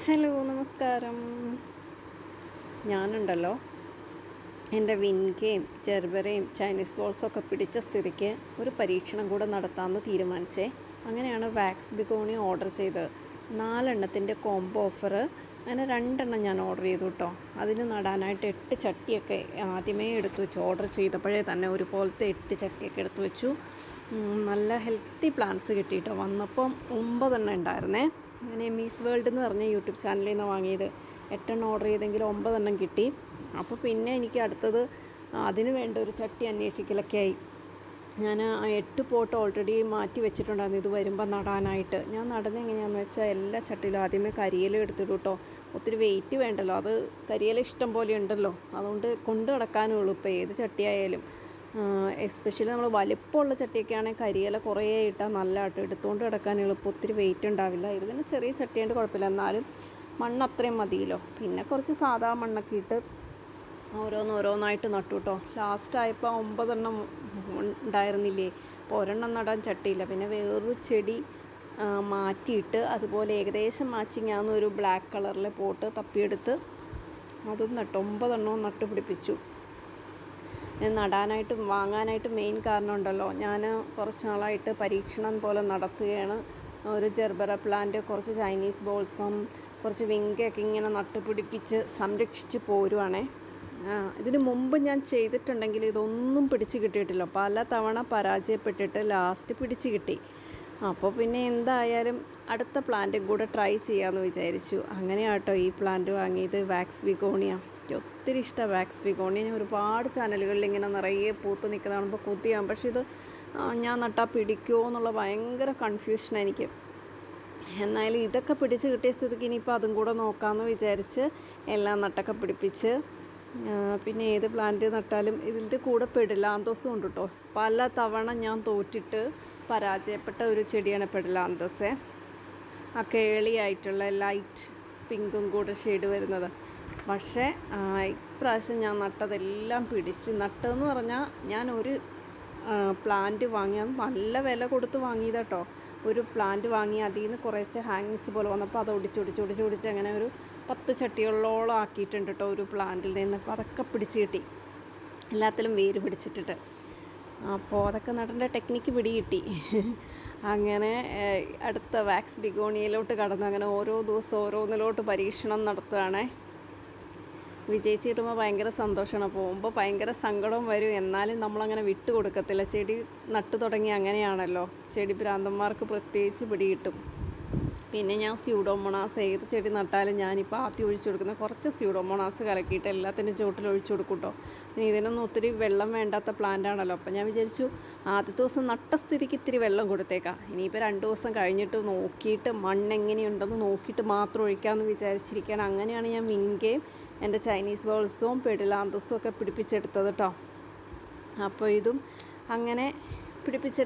Hello നമസ്കാരം. ഞാനുണ്ടല്ലോ എൻ്റെ വിൻകയും ജെർബറയും ചൈനീസ് ബോൾസൊക്കെ പിടിച്ച സ്ഥിതിക്ക് ഒരു പരീക്ഷണം കൂടെ നടത്താമെന്ന് തീരുമാനിച്ചേ. അങ്ങനെയാണ് വാക്സ് ബിഗോണി ഓർഡർ ചെയ്തത്. 4 എണ്ണത്തിൻ്റെ കോംബോ ഓഫർ. അങ്ങനെ 2 എണ്ണം ഞാൻ ഓർഡർ ചെയ്തു കേട്ടോ. അതിന് നടാനായിട്ട് 8 ചട്ടിയൊക്കെ ആദ്യമേ എടുത്തു വെച്ചു. ഓർഡർ ചെയ്തപ്പോഴേ തന്നെ ഒരുപോലത്തെ 8 ചട്ടിയൊക്കെ എടുത്തു വെച്ചു. നല്ല ഹെൽത്തി പ്ലാന്റ്സ് കിട്ടി കേട്ടോ. വന്നപ്പം 9 എണ്ണം ഉണ്ടായിരുന്നേ. അങ്ങനെ മീസ് വേൾഡ് എന്ന് പറഞ്ഞ യൂട്യൂബ് ചാനലിൽ നിന്ന് വാങ്ങിയത്. 8 എണ്ണം ഓർഡർ ചെയ്തെങ്കിൽ 9 എണ്ണം കിട്ടി. അപ്പോൾ പിന്നെ എനിക്ക് അടുത്തത് അതിന് വേണ്ട ഒരു ചട്ടി അന്വേഷിക്കലൊക്കെ ആയി. ഞാൻ 8 പോട്ട് ഓൾറെഡി മാറ്റി വെച്ചിട്ടുണ്ടായിരുന്നു ഇത് വരുമ്പോൾ നടാനായിട്ട്. ഞാൻ നടുന്നത് എങ്ങനെയാണെന്ന് വെച്ചാൽ എല്ലാ ചട്ടിയിലും ആദ്യമേ കരിയില എടുത്തിടും കേട്ടോ. ഒത്തിരി വെയിറ്റ് വേണ്ടല്ലോ, അത് കരിയില ഇഷ്ടം പോലെ ഉണ്ടല്ലോ, അതുകൊണ്ട് കൊണ്ട് നടക്കാനും എളുപ്പം ഏത് ചട്ടിയായാലും. എസ്പെഷ്യലി നമ്മൾ വലിപ്പമുള്ള ചട്ടിയൊക്കെ ആണെങ്കിൽ കരിയില കുറേ ഇട്ടാൽ നല്ല ആട്ടോ, എടുത്തുകൊണ്ട് കിടക്കാൻ എളുപ്പം, ഒത്തിരി വെയിറ്റ് ഉണ്ടാവില്ല. ഇത് പിന്നെ ചെറിയ ചട്ടിയായിട്ട് കുഴപ്പമില്ല, എന്നാലും മണ്ണ് അത്രയും മതിയല്ലോ. പിന്നെ കുറച്ച് സാധാ മണ്ണൊക്കെ ഇട്ട് ഓരോന്നായിട്ട് നട്ടു കേട്ടോ. ലാസ്റ്റ് ആയപ്പോൾ 9 എണ്ണം ഉണ്ടായിരുന്നില്ലേ. അപ്പോൾ ഒരെണ്ണം നടാൻ ചട്ടിയില്ല. പിന്നെ വേറൊരു ചെടി മാറ്റിയിട്ട് അതുപോലെ ഏകദേശം മാച്ചിങ് ആകുന്ന ഒരു ബ്ലാക്ക് കളറിലെ പോട്ട് തപ്പിയെടുത്ത് അതും നട്ടു. 9 എണ്ണവും നട്ടു പിടിപ്പിച്ചു. നടാനായിട്ടും വാങ്ങാനായിട്ടും മെയിൻ കാരണം ഉണ്ടല്ലോ, ഞാൻ കുറച്ച് നാളായിട്ട് പരീക്ഷണം പോലെ നടത്തുകയാണ്. ഒരു ജെർബറ പ്ലാന്റ്, കുറച്ച് ചൈനീസ് ബോൾസം, കുറച്ച് വിങ്കയൊക്കെ ഇങ്ങനെ നട്ടുപിടിപ്പിച്ച് സംരക്ഷിച്ച് പോരുവാണേ. ഇതിന് മുമ്പ് ഞാൻ ചെയ്തിട്ടുണ്ടെങ്കിൽ ഇതൊന്നും പിടിച്ച് കിട്ടിയിട്ടില്ല. പല തവണ പരാജയപ്പെട്ടിട്ട് ലാസ്റ്റ് പിടിച്ച് കിട്ടി. അപ്പോൾ പിന്നെ എന്തായാലും അടുത്ത പ്ലാന്റും കൂടെ ട്രൈ ചെയ്യാമെന്ന് വിചാരിച്ചു. അങ്ങനെയാട്ടോ ഈ പ്ലാന്റ് വാങ്ങിയത്, വാക്സ് ബിഗോണിയ. ഒത്തിരി ഇഷ്ടമാണ് വാക്സ് ബിഗോണിയ. ഞാൻ ഒരുപാട് ചാനലുകളിൽ ഇങ്ങനെ നിറയെ പൂത്ത് നിൽക്കുന്ന കാണുമ്പോൾ കൊതിയാകും. പക്ഷേ ഇത് ഞാൻ നട്ടാൽ പിടിക്കുമോ എന്നുള്ള ഭയങ്കര കൺഫ്യൂഷൻ എനിക്ക്. എന്നാലും ഇതൊക്കെ പിടിച്ച് കിട്ടിയ സ്ഥിതിക്ക് ഇനിയിപ്പോൾ അതും കൂടെ നോക്കാമെന്ന് വിചാരിച്ച് എല്ലാം നട്ടൊക്കെ പിടിപ്പിച്ച്. പിന്നെ ഏത് പ്ലാന്റ് നട്ടാലും ഇതിൻ്റെ കൂടെ പെഡിലാന്തോസും ഉണ്ട് കേട്ടോ. പല തവണ ഞാൻ തോറ്റിട്ട് പരാജയപ്പെട്ട ഒരു ചെടിയാണ് പെഡിലാന്തോസ്. ആ കേളിയായിട്ടുള്ള ലൈറ്റ് പിങ്കും കൂടെ ഷെയ്ഡ് വരുന്നത്. പക്ഷേ ഇപ്രാവശ്യം ഞാൻ നട്ടതെല്ലാം പിടിച്ചു. നട്ടതെന്ന് പറഞ്ഞാൽ ഞാൻ ഒരു പ്ലാന്റ് വാങ്ങിയാൽ നല്ല വില കൊടുത്ത് വാങ്ങിയതാട്ടോ. ഒരു പ്ലാന്റ് വാങ്ങി അതിൽ നിന്ന് കുറച്ച് ഹാങ്ങിങ്സ് പോലെ വന്നപ്പോൾ അത് ഒടിച്ചൊടിച്ച് അങ്ങനെ ഒരു 10 ചട്ടികളോളം ആക്കിയിട്ടുണ്ട് കേട്ടോ ഒരു പ്ലാന്റിൽ നിന്ന്. അപ്പോൾ അതൊക്കെ പിടിച്ച് കിട്ടി, എല്ലാത്തിലും വേര് പിടിച്ചിട്ടിട്ട്. അപ്പോൾ അതൊക്കെ നടേണ്ട ടെക്നിക്ക് പിടികിട്ടി. അങ്ങനെ അടുത്ത വാക്സ് ബിഗോണിയയിലോട്ട് കടന്നു. അങ്ങനെ ഓരോ ദിവസം ഓരോന്നിലോട്ട് പരീക്ഷണം നടത്തുകയാണേ. വിജയിച്ച് കിട്ടുമ്പോൾ ഭയങ്കര സന്തോഷമാണ്, പോകുമ്പോൾ ഭയങ്കര സങ്കടവും വരും. എന്നാലും നമ്മളങ്ങനെ വിട്ടു കൊടുക്കത്തില്ല. ചെടി നട്ടു തുടങ്ങി അങ്ങനെയാണല്ലോ, ചെടി ഭ്രാന്തന്മാർക്ക് പ്രത്യേകിച്ച് പിടികിട്ടും. പിന്നെ ഞാൻ സ്യൂഡോമോണാസ് ഏത് ചെടി നട്ടാലും ഞാനിപ്പോൾ ആദ്യം ഒഴിച്ചു കൊടുക്കുന്ന കുറച്ച് സ്യൂഡോമോണാസ് കലക്കിയിട്ട് എല്ലാത്തിനും ചുവട്ടിൽ ഒഴിച്ചു കൊടുക്കും കേട്ടോ. ഇനി ഇതിനൊന്നും ഒത്തിരി വെള്ളം വേണ്ടാത്ത പ്ലാന്റ് ആണല്ലോ. അപ്പോൾ ഞാൻ വിചാരിച്ചു ആദ്യത്തെ ദിവസം നട്ട സ്ഥിതിക്ക് ഇത്തിരി വെള്ളം കൊടുത്തേക്കാം. ഇനിയിപ്പോൾ 2 ദിവസം കഴിഞ്ഞിട്ട് നോക്കിയിട്ട് മണ്ണെങ്ങനെയുണ്ടെന്ന് നോക്കിയിട്ട് മാത്രം ഒഴിക്കാമെന്ന് വിചാരിച്ചിരിക്കുകയാണ്. അങ്ങനെയാണ് ഞാൻ വിങ്കയും എൻ്റെ ചൈനീസ് ബോൾസും പെഡിലാന്തസും ഒക്കെ പിടിപ്പിച്ചെടുത്തത് കേട്ടോ. അപ്പോൾ ഇതും അങ്ങനെ പിടിപ്പിച്ചെടുക്കുക.